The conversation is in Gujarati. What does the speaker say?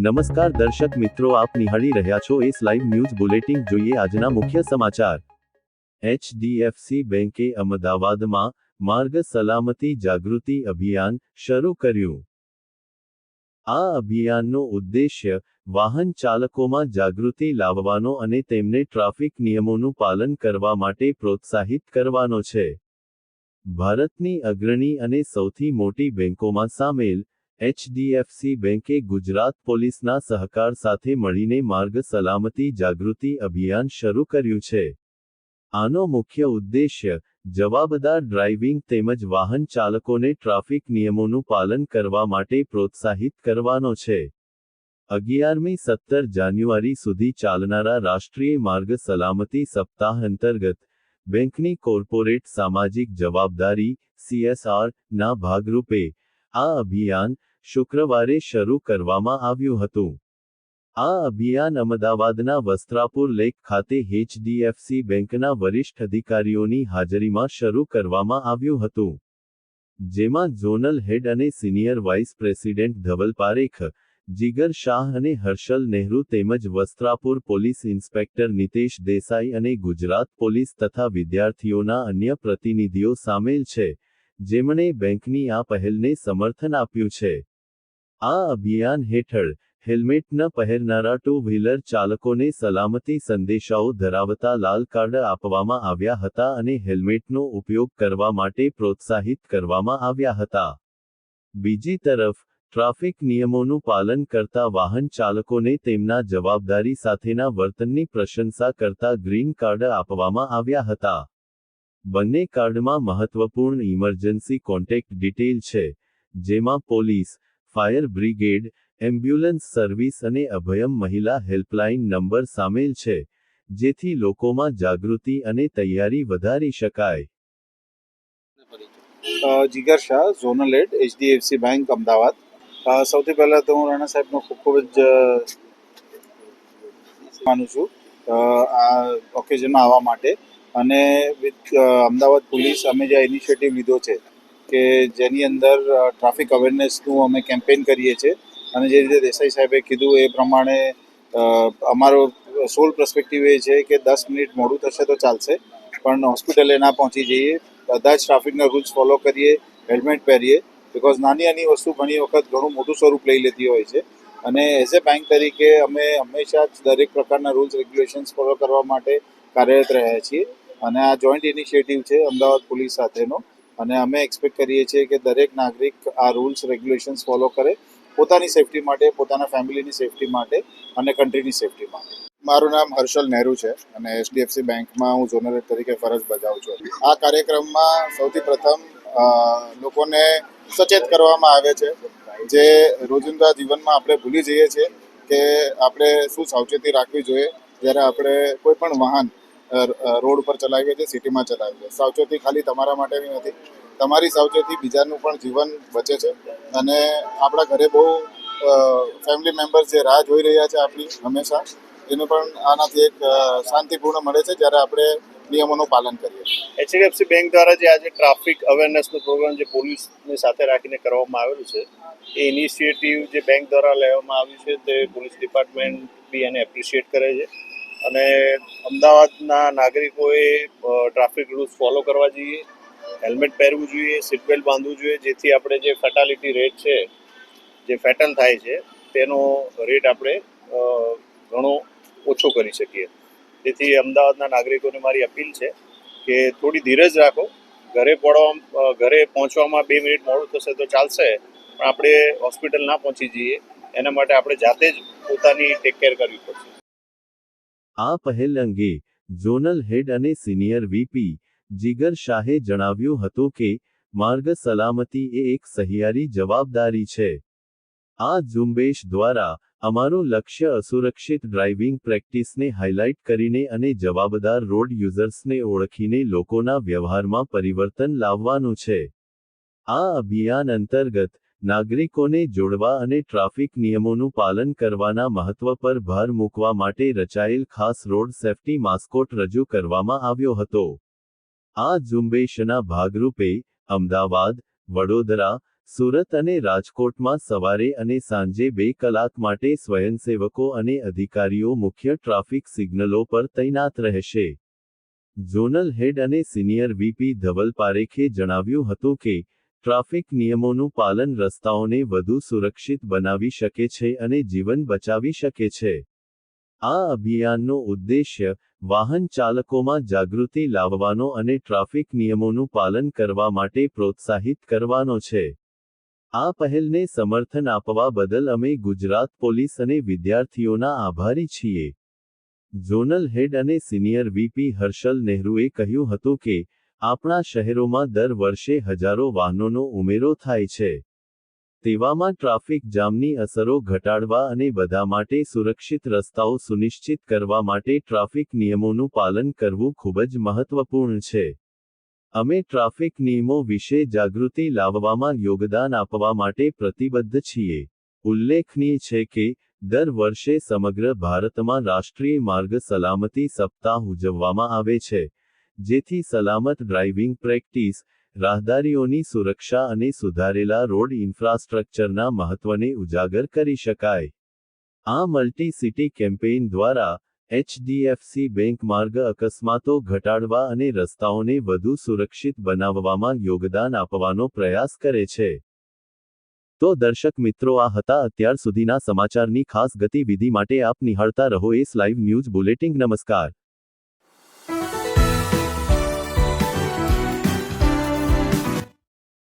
નમસ્કાર દર્શક મિત્રો, આપ નિહાળી રહ્યા છો એસ લાઈવ ન્યૂઝ બુલેટિન. જોઈએ આજના મુખ્ય સમાચાર. એચડીએફસી બેંકે અમદાવાદમાં માર્ગ સલામતી જાગૃતિ અભિયાન શરૂ કર્યું. આ અભિયાનનો ઉદ્દેશ્ય વાહન ચાલકોમાં જાગૃતિ લાવવાનો અને તેમને ટ્રાફિક નિયમોનું પાલન કરવા માટે પ્રોત્સાહિત કરવાનો છે. ભારતની અગ્રણી અને સૌથી મોટી બેંકોમાં સામેલ એચડીએફસી બેંકે ગુજરાત પોલીસના સહકાર સાથે મળીને માર્ગ સલામતી જાગૃતિ અભિયાન શરૂ કર્યું છે. આનો મુખ્ય ઉદ્દેશ્ય જવાબદાર ડ્રાઇવિંગ તેમજ વાહન ચાલકોને ટ્રાફિક નિયમોનું પાલન કરવા માટે પ્રોત્સાહિત કરવાનો છે. 11મી 17 જાન્યુઆરી સુધી ચાલનારા રાષ્ટ્રીય માર્ગ સલામતી સપ્તાહ અંતર્ગત બેંકની કોર્પોરેટ સામાજિક જવાબદારી CSR ના ભાગરૂપે આ અભિયાન શુક્રવારે શરૂ કરવામાં આવ્યું હતું. આ અભિયાન અમદાવાદના વસ્ત્રાપુર લેક ખાતે એચડીએફસી બેંકના વરિષ્ઠ અધિકારીઓની હાજરીમાં શરૂ કરવામાં આવ્યું હતું. જેમાં ઝોનલ હેડ અને senior vice president Dhaval Parekh, Jigar Shah અને હર્ષલ નહેરુ તેમજ વસ્ત્રાપુર પોલીસ ઇન્સ્પેક્ટર નિતેશ દેસાઈ અને ગુજરાત પોલીસ તથા વિદ્યાર્થીઓના અન્ય પ્રતિનિધિઓ સામેલ છે, જેમણે બેંકની આ પહેલને સમર્થન આપ્યું છે. આ અભિયાન હેઠળ હેલ્મેટ ન પહેરનારા ટુ વ્હીલર ચાલકોને સલામતી સંદેશાઓ ધરાવતા લાલ કાર્ડ આપવામાં આવ્યા હતા અને હેલ્મેટનો ઉપયોગ કરવા માટે પ્રોત્સાહિત કરવામાં આવ્યા હતા. બીજી તરફ, ટ્રાફિક નિયમોનું પાલન કરતા વાહન ચાલકોને તેમના જવાબદારી સાથેના વર્તનની પ્રશંસા કરતા ગ્રીન કાર્ડ આપવામાં આવ્યા હતા. બંને કાર્ડમાં મહત્વપૂર્ણ ઇમરજન્સી કોન્ટેક્ટ ડિટેલ છે, જેમાં police, fire brigade, ambulance service અને અભયમ મહિલા હેલ્પલાઇન નંબર સામેલ છે, જેથી લોકોમાં જાગૃતિ અને તૈયારી વધારી શકાય. જીગર શાહ, ઝોનલ હેડ, એચડીએફસી બેંક અમદાવાદ. સૌથી પહેલાં તો હું રાણા સાહેબનો ખૂબ જ માનું છું આ ઓકેઝનમાં આવવા માટે. અને વિથ અમદાવાદ પોલીસ અમે જે ઇનિશિયેટિવ લીધો છે કે જેની અંદર ટ્રાફિક અવેરનેસનું અમે કેમ્પેઇન કરીએ છીએ. અને જે રીતે દેસાઈ સાહેબે કીધું એ પ્રમાણે અમારો સોલ પર્સપેક્ટિવ એ છે કે 10 મિનિટ મોડું થશે તો ચાલશે, પણ હોસ્પિટલે ના પહોંચી જઈએ, બધા જ ટ્રાફિકના રૂલ્સ ફોલો કરીએ, હેલ્મેટ પહેરીએ, બિકોઝ નાની વસ્તુ ઘણી વખત ઘણું મોટું સ્વરૂપ લઈ લેતી હોય છે. અને એઝ એ બેંક તરીકે અમે હંમેશા જ દરેક પ્રકારના રૂલ્સ રેગ્યુલેશન્સ ફોલો કરવા માટે કાર્યરત રહ્યા છીએ. અને આ જોઈન્ટ ઇનિશિયેટિવ છે અમદાવાદ પોલીસ સાથેનો, અને અમે એક્સપેક્ટ કરીએ છીએ કે દરેક નાગરિક આ રૂલ્સ રેગ્યુલેશન્સ ફોલો કરે, પોતાની સેફટી માટે, પોતાના ફેમિલીની સેફટી માટે અને કન્ટ્રીની સેફટી માટે. મારું નામ હર્ષલ નહેરુ છે અને એચડીએફસી બેંકમાં હું ઝોનલ હેડ તરીકે ફરજ બજાવું છું. આ કાર્યક્રમમાં સૌથી પ્રથમ લોકોને સચેત કરવામાં આવે છે, જે રોજિંદા જીવનમાં આપણે ભૂલી જઈએ છીએ કે આપણે શું સાવચેતી રાખવી જોઈએ જ્યારે આપણે કોઈ પણ વાહન રોડ ઉપર ચલાવીએ છીએ, સિટીમાં ચલાવીએ. સાવચેતી ખાલી તમારા માટેની નથી, તમારી સાવચેતી બીજાનું પણ જીવન બચે છે. અને આપણા ઘરે બહુ ફેમિલી મેમ્બર્સ જે રાહ જોઈ રહ્યા છે આપણી હંમેશા, એને પણ આનાથી એક શાંતિપૂર્ણ મળે છે જ્યારે આપણે નિયમોનું પાલન કરીએ. એચડીએફસી બેંક દ્વારા જે આજે ટ્રાફિક અવેરનેસનો પ્રોગ્રામ જે પોલીસને સાથે રાખીને કરવામાં આવેલું છે, એ ઇનિશિયેટિવ જે બેંક દ્વારા લેવામાં આવ્યું છે તે પોલીસ ડિપાર્ટમેન્ટ બી એને એપ્રિશિએટ કરે છે. અને અમદાવાદના નાગરિકોએ ટ્રાફિક રૂલ્સ ફોલો કરવા જોઈએ, હેલ્મેટ પહેરવું જોઈએ, સીટ બેલ્ટ બાંધવું જોઈએ, જેથી આપણે જે ફેટાલિટી રેટ છે, જે ફેટલ થાય છે, તેનો રેટ આપણે ઘણો ઓછો કરી શકીએ. તેથી અમદાવાદના નાગરિકોને મારી અપીલ છે કે થોડી ધીરજ રાખો. ઘરે પહોંચવામાં 2 મિનિટ મોડું થશે તો ચાલશે, પણ આપણે હોસ્પિટલ ના પહોંચી જઈએ એના માટે આપણે જાતે જ પોતાની ટેક કેર કરવી પડશે. આ પહેલ અંગે ઝોનલ હેડ અને સિનિયર VP જીગર શાહે જણાવ્યું હતું કે માર્ગ સલામતી એ એક સહિયારી જવાબદારી છે. આ ઝુંબેશ દ્વારા અમારું લક્ષ્ય અસુરક્ષિત ડ્રાઇવિંગ પ્રેક્ટિસને હાઇલાઇટ કરીને અને જવાબદાર રોડ યુઝર્સને ઓળખીને લોકોના વ્યવહારમાં પરિવર્તન લાવવાનું છે. આ અભિયાન અંતર્ગત નાગરિકોને જોડવા અને ટ્રાફિક નિયમોનું પાલન કરવાના મહત્વ પર ભાર મૂકવા માટે રચાયેલ ખાસ રોડ સેફટી માસ્કોટ રજૂ કરવામાં આવ્યો હતો. આ ઝુંબેશના ભાગરૂપે અમદાવાદ, વડોદરા, સુરત અને રાજકોટમાં સવારે અને સાંજે 2 કલાક માટે સ્વયંસેવકો અને અધિકારીઓ મુખ્ય ટ્રાફિક સિગ્નલો પર તૈનાત રહેશે. ઝોનલ હેડ અને સિનિયર વીપી ધવલ પારેખે જણાવ્યું હતું કે ટ્રાફિક નિયમોનું પાલન રસ્તાઓને વધુ સુરક્ષિત બનાવી શકે છે અને જીવન બચાવી શકે છે. આ અભિયાનનો ઉદ્દેશ્ય વાહન ચાલકોમાં જાગૃતિ લાવવાનો અને ટ્રાફિક નિયમોનું પાલન કરવા માટે પ્રોત્સાહિત કરવાનો છે. આ પહેલને સમર્થન આપવા બદલ અમે ગુજરાત પોલીસ અને વિદ્યાર્થીઓના આભારી છીએ. ઝોનલ હેડ અને સિનિયર વીપી હર્ષલ નહેરુએ કહ્યું હતું કે આપણા શહેરોમાં દર વર્ષે હજારો વાહનોનો ઉમેરો થાય છે. તેવામાં ટ્રાફિક જામની અસરો ઘટાડવા અને બધા માટે સુરક્ષિત રસ્તાઓ સુનિશ્ચિત કરવા માટે ટ્રાફિક નિયમોનું પાલન કરવું ખૂબ જ મહત્વપૂર્ણ છે. અમે ટ્રાફિક નિયમો વિશે જાગૃતિ લાવવામાં યોગદાન આપવા માટે પ્રતિબદ્ધ છીએ. ઉલ્લેખનીય છે કે દર વર્ષે સમગ્ર ભારતમાં રાષ્ટ્રીય માર્ગ સલામતી સપ્તાહ ઉજવવામાં આવે છે, જેથી સલામત ડ્રાઇવિંગ પ્રેક્ટિસ, રાહદારીઓની સુરક્ષા અને સુધારેલા રોડ ઇન્ફ્રાસ્ટ્રક્ચરના મહત્વને ઉજાગર કરી શકાય. આ મલ્ટી સિટી કેમ્પેઇન દ્વારા એચડીએફસી બેંક માર્ગ અકસ્માતો ઘટાડવા અને રસ્તાઓને વધુ સુરક્ષિત બનાવવામાં યોગદાન આપવાનો પ્રયાસ કરે છે. તો દર્શક મિત્રો, આ હતા અત્યાર સુધીના સમાચારની ખાસ ગતિવિધિ માટે આપ નિહાળતા રહો એસ લાઈવ ન્યૂઝ બુલેટિન. નમસ્કાર.